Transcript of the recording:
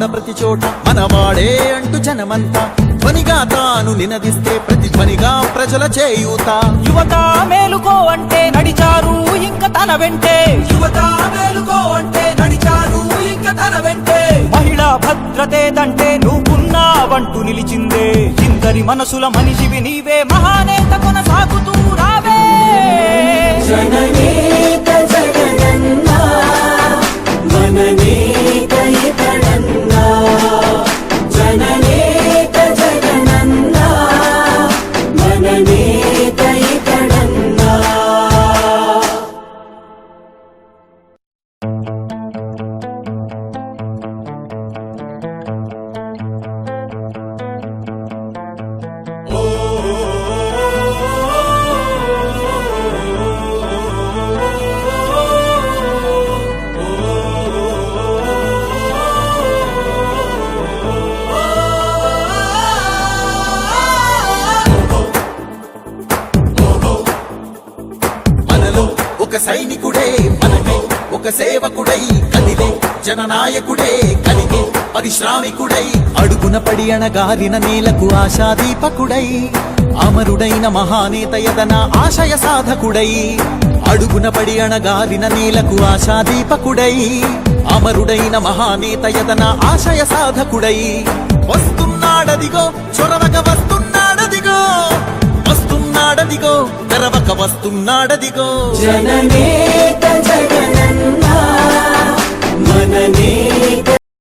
ఆడ ప్రతి చోట మనవాడే అంటూ జనమంతా ధ్వనిగా తాను నినదిస్తే ప్రతిధ్వనిగా ప్రజల చేయూత. యువత మేలుకో అంటే నడిచారు ఇంక తన వెంటే, యువత మేలుకో అంటే నడిచారు ఇంక తన వెంటే. మహిళా భద్రతేదంటే నువ్వున్నావంటూ నిలిచిందే, ఇందరి మనసుల మనిషివి నీవే, మహానేత కొనసాగుతూ రావే. జననేత జగనన్నా మననేత ఇతడన్నా, జననేత జగనన్నా మననేత ఇతడన్నా. మనలో ఒక సైనికుడే మనమే, ఒక సేవకుడై కదిలే జననాయకుడే కలిగే పరిశ్రామికుడై, అడుగున పడి అణగారిన నేలకు ఆశాదీపకుడై, అమరుడైన మహానేత యదన ఆశయ సాధకుడై. అడుగున పడి అణగారిన నేలకు ఆశాదీపకుడై, అమరుడైన మహానేత యదన ఆశయ సాధకుడై. వస్తున్నాడదిగో చొరవక వస్తున్నాడదిగో, వస్తున్నాడదిగో తెరవక వస్తున్నాడదిగో. జననేత జగనన్నా మననేత